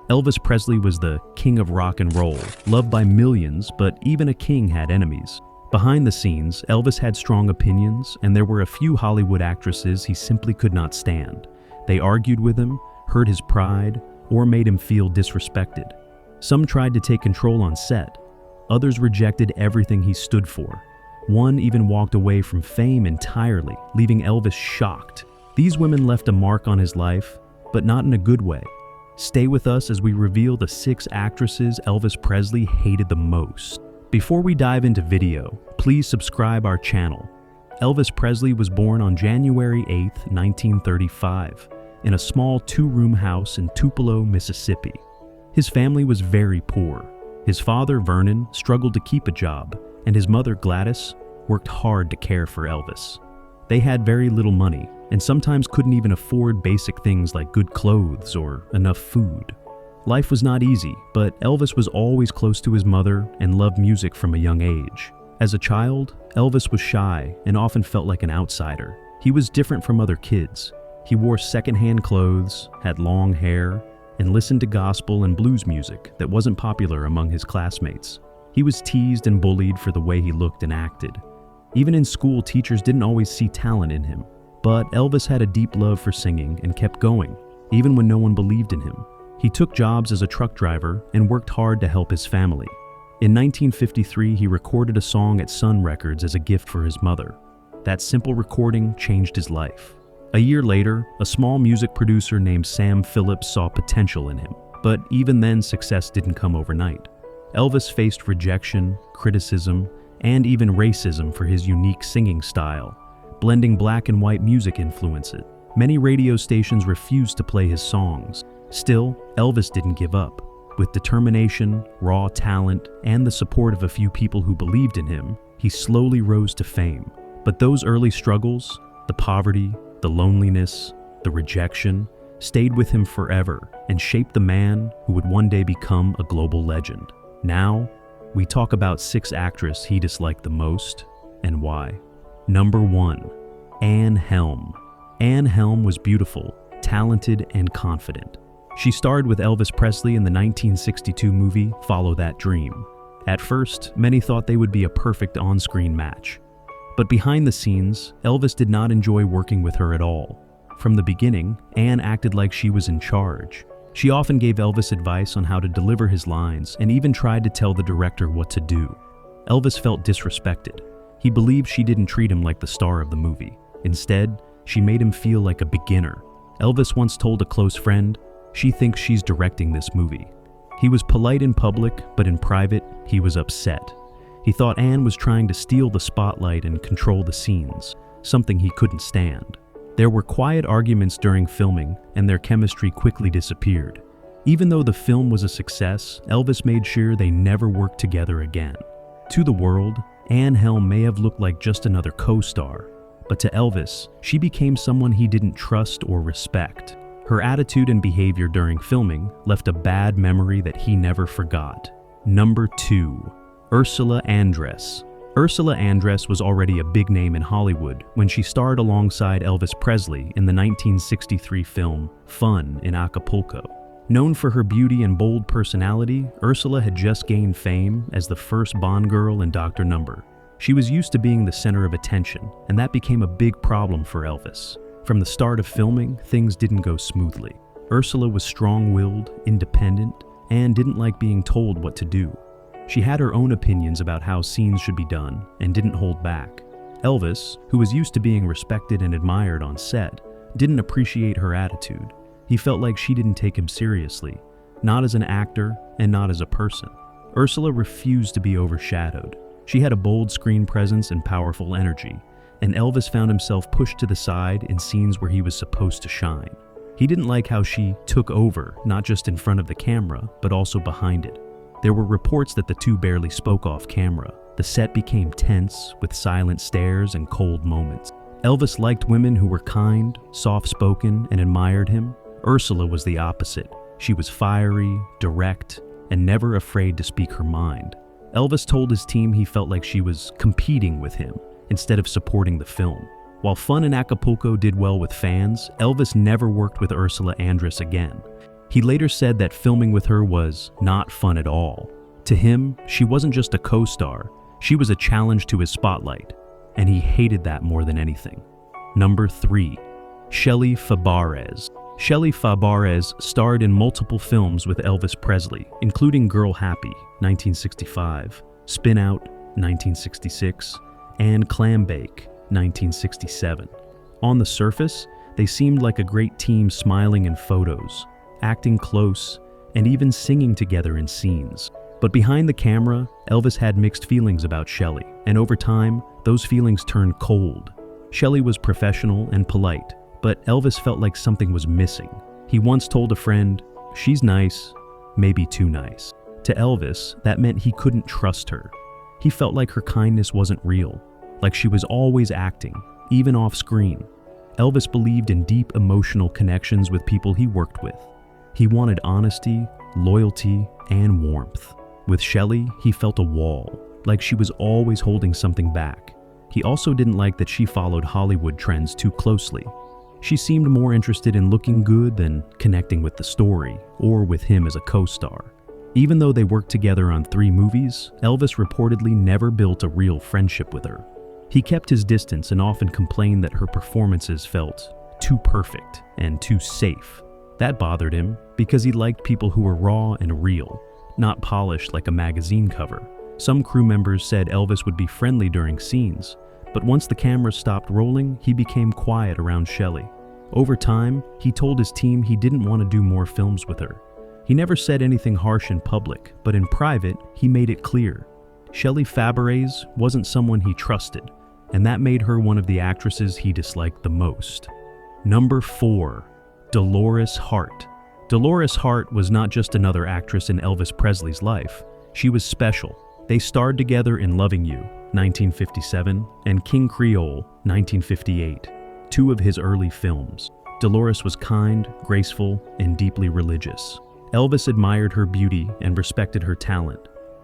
Elvis Presley was the king of rock and roll, loved by millions, but even a king had enemies. Behind the scenes, Elvis had strong opinions, and there were a few Hollywood actresses he simply could not stand. They argued with him, hurt his pride, or made him feel disrespected. Some tried to take control on set. Others rejected everything he stood for. One even walked away from fame entirely, leaving Elvis shocked. These women left a mark on his life, but not in a good way. Stay with us as we reveal the 6 actresses Elvis Presley hated the most. Before we dive into video, please subscribe our channel. Elvis Presley was born on January 8, 1935, in a small 2-room house in Tupelo, Mississippi. His family was very poor. His father, Vernon, struggled to keep a job, and his mother, Gladys, worked hard to care for Elvis. They had very little money, and sometimes couldn't even afford basic things like good clothes or enough food. Life was not easy, but Elvis was always close to his mother and loved music from a young age. As a child, Elvis was shy and often felt like an outsider. He was different from other kids. He wore secondhand clothes, had long hair, and listened to gospel and blues music that wasn't popular among his classmates. He was teased and bullied for the way he looked and acted. Even in school, teachers didn't always see talent in him. But Elvis had a deep love for singing and kept going, even when no one believed in him. He took jobs as a truck driver and worked hard to help his family. In 1953, he recorded a song at Sun Records as a gift for his mother. That simple recording changed his life. A year later, a small music producer named Sam Phillips saw potential in him, but even then success didn't come overnight. Elvis faced rejection, criticism, and even racism for his unique singing style, blending black and white music influences. Many radio stations refused to play his songs. Still, Elvis didn't give up. With determination, raw talent, and the support of a few people who believed in him, he slowly rose to fame. But those early struggles, the poverty, the loneliness, the rejection, stayed with him forever and shaped the man who would one day become a global legend. Now, we talk about 6 actresses he disliked the most and why. Number 1, Anne Helm. Anne Helm was beautiful, talented, and confident. She starred with Elvis Presley in the 1962 movie Follow That Dream. At first, many thought they would be a perfect on-screen match. But behind the scenes, Elvis did not enjoy working with her at all. From the beginning, Anne acted like she was in charge. She often gave Elvis advice on how to deliver his lines and even tried to tell the director what to do. Elvis felt disrespected. He believed she didn't treat him like the star of the movie. Instead, she made him feel like a beginner. Elvis once told a close friend, "She thinks she's directing this movie." He was polite in public, but in private, he was upset. He thought Anne was trying to steal the spotlight and control the scenes, something he couldn't stand. There were quiet arguments during filming, and their chemistry quickly disappeared. Even though the film was a success, Elvis made sure they never worked together again. To the world, Anne Helm may have looked like just another co-star, but to Elvis, she became someone he didn't trust or respect. Her attitude and behavior during filming left a bad memory that he never forgot. Number 2, Ursula Andress. Ursula Andress was already a big name in Hollywood when she starred alongside Elvis Presley in the 1963 film Fun in Acapulco. Known for her beauty and bold personality, Ursula had just gained fame as the first Bond girl in Dr. Number. She was used to being the center of attention, and that became a big problem for Elvis. From the start of filming, things didn't go smoothly. Ursula was strong-willed, independent, and didn't like being told what to do. She had her own opinions about how scenes should be done and didn't hold back. Elvis, who was used to being respected and admired on set, didn't appreciate her attitude. He felt like she didn't take him seriously, not as an actor and not as a person. Ursula refused to be overshadowed. She had a bold screen presence and powerful energy, and Elvis found himself pushed to the side in scenes where he was supposed to shine. He didn't like how she took over, not just in front of the camera, but also behind it. There were reports that the two barely spoke off camera. The set became tense, with silent stares and cold moments. Elvis liked women who were kind, soft-spoken, and admired him. Ursula was the opposite. She was fiery, direct, and never afraid to speak her mind. Elvis told his team he felt like she was competing with him instead of supporting the film. While Fun in Acapulco did well with fans, Elvis never worked with Ursula Andress again. He later said that filming with her was not fun at all. To him, she wasn't just a co-star, she was a challenge to his spotlight, and he hated that more than anything. Number 3. Shelley Fabarez. Shelley Fabarez starred in multiple films with Elvis Presley, including Girl Happy, 1965, Spin Out, 1966, and Clambake, 1967. On the surface, they seemed like a great team, smiling in photos, acting close, and even singing together in scenes. But behind the camera, Elvis had mixed feelings about Shelley, and over time, those feelings turned cold. Shelley was professional and polite, but Elvis felt like something was missing. He once told a friend, "She's nice, maybe too nice." To Elvis, that meant he couldn't trust her. He felt like her kindness wasn't real, like she was always acting, even off screen. Elvis believed in deep emotional connections with people he worked with. He wanted honesty, loyalty, and warmth. With Shelley, he felt a wall, like she was always holding something back. He also didn't like that she followed Hollywood trends too closely. She seemed more interested in looking good than connecting with the story, or with him as a co-star. Even though they worked together on 3 movies, Elvis reportedly never built a real friendship with her. He kept his distance and often complained that her performances felt too perfect and too safe. That bothered him because he liked people who were raw and real, not polished like a magazine cover. Some crew members said Elvis would be friendly during scenes, but once the cameras stopped rolling, he became quiet around Shelley. Over time, he told his team he didn't want to do more films with her. He never said anything harsh in public, but in private, he made it clear. Shelley Fabarez wasn't someone he trusted, and that made her one of the actresses he disliked the most. Number 4. Dolores Hart. Dolores Hart was not just another actress in Elvis Presley's life. She was special. They starred together in Loving You, 1957, and King Creole, 1958, 2 of his early films. Dolores was kind, graceful, and deeply religious. Elvis admired her beauty and respected her talent.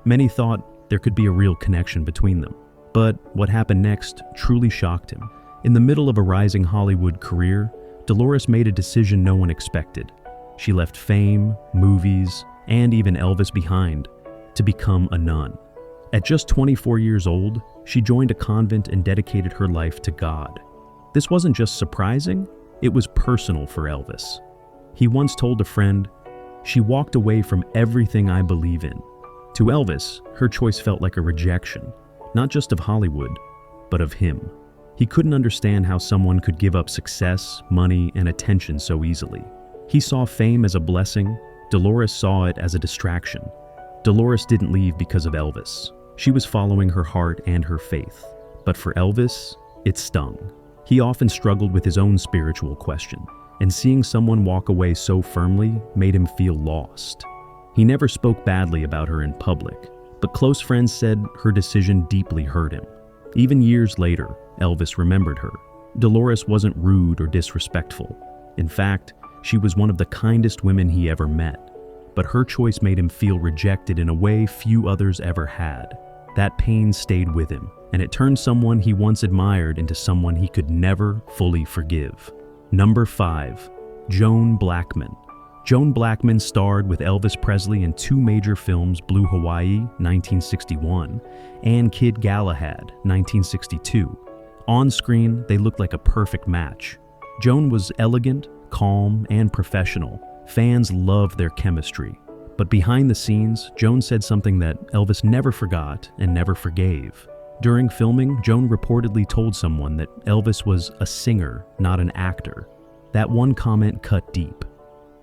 Many thought there could be a real connection between them. But what happened next truly shocked him. In the middle of a rising Hollywood career, Dolores made a decision no one expected. She left fame, movies, and even Elvis behind to become a nun. At just 24 years old, she joined a convent and dedicated her life to God. This wasn't just surprising, it was personal for Elvis. He once told a friend, "She walked away from everything I believe in." To Elvis, her choice felt like a rejection, not just of Hollywood, but of him. He couldn't understand how someone could give up success, money, and attention so easily. He saw fame as a blessing. Dolores saw it as a distraction. Dolores didn't leave because of Elvis. She was following her heart and her faith. But for Elvis, it stung. He often struggled with his own spiritual question, and seeing someone walk away so firmly made him feel lost. He never spoke badly about her in public, but close friends said her decision deeply hurt him. Even years later, Elvis remembered her. Dolores wasn't rude or disrespectful. In fact, she was one of the kindest women he ever met. But her choice made him feel rejected in a way few others ever had. That pain stayed with him, and it turned someone he once admired into someone he could never fully forgive. Number 5. Joan Blackman. Joan Blackman starred with Elvis Presley in 2 major films, Blue Hawaii, 1961, and Kid Galahad, 1962. On screen, they looked like a perfect match. Joan was elegant, calm, and professional. Fans loved their chemistry. But behind the scenes, Joan said something that Elvis never forgot and never forgave. During filming, Joan reportedly told someone that Elvis was a singer, not an actor. That one comment cut deep.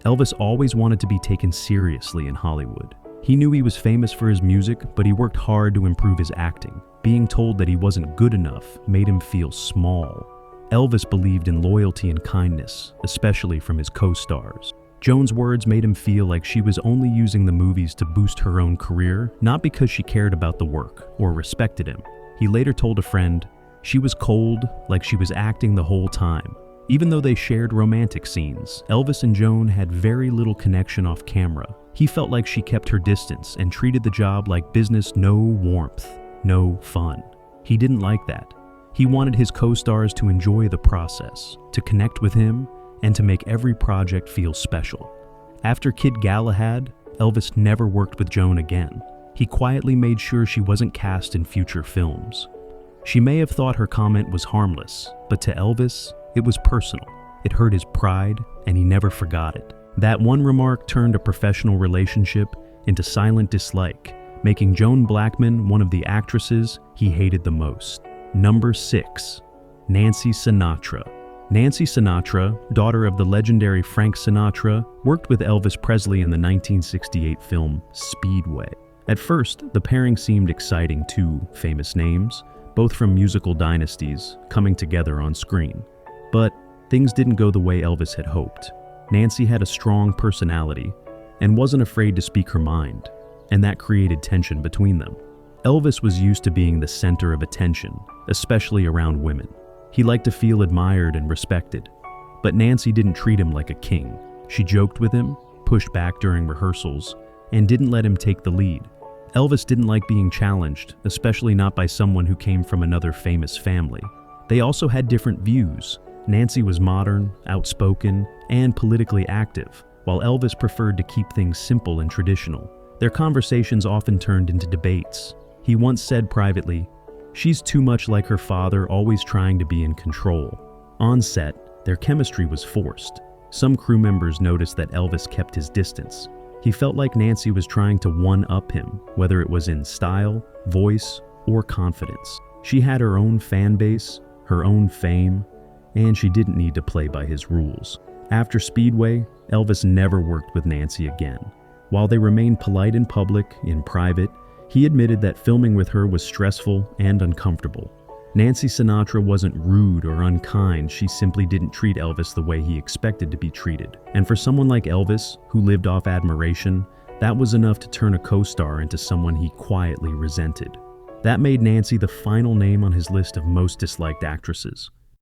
Elvis always wanted to be taken seriously in Hollywood. He knew he was famous for his music, but he worked hard to improve his acting. Being told that he wasn't good enough made him feel small. Elvis believed in loyalty and kindness, especially from his co-stars. Joan's words made him feel like she was only using the movies to boost her own career, not because she cared about the work or respected him. He later told a friend, "She was cold, like she was acting the whole time." Even though they shared romantic scenes, Elvis and Joan had very little connection off camera. He felt like she kept her distance and treated the job like business, no warmth, no fun. He didn't like that. He wanted his co-stars to enjoy the process, to connect with him, and to make every project feel special. After Kid Galahad, Elvis never worked with Joan again. He quietly made sure she wasn't cast in future films. She may have thought her comment was harmless, but to Elvis, it was personal. It hurt his pride, and he never forgot it. That one remark turned a professional relationship into silent dislike, making Joan Blackman one of the actresses he hated the most. Number 6. Nancy Sinatra. Nancy Sinatra, daughter of the legendary Frank Sinatra, worked with Elvis Presley in the 1968 film Speedway. At first, the pairing seemed exciting, two famous names, both from musical dynasties, coming together on screen. But things didn't go the way Elvis had hoped. Nancy had a strong personality and wasn't afraid to speak her mind, and that created tension between them. Elvis was used to being the center of attention, especially around women. He liked to feel admired and respected, but Nancy didn't treat him like a king. She joked with him, pushed back during rehearsals, and didn't let him take the lead. Elvis didn't like being challenged, especially not by someone who came from another famous family. They also had different views. Nancy was modern, outspoken, and politically active, while Elvis preferred to keep things simple and traditional. Their conversations often turned into debates. He once said privately, "She's too much like her father, always trying to be in control." On set, their chemistry was forced. Some crew members noticed that Elvis kept his distance. He felt like Nancy was trying to one-up him, whether it was in style, voice, or confidence. She had her own fan base, her own fame, and she didn't need to play by his rules. After Speedway, Elvis never worked with Nancy again. While they remained polite in public, in private, he admitted that filming with her was stressful and uncomfortable. Nancy Sinatra wasn't rude or unkind, she simply didn't treat Elvis the way he expected to be treated. And for someone like Elvis, who lived off admiration, that was enough to turn a co-star into someone he quietly resented. That made Nancy the final name on his list of most disliked actresses.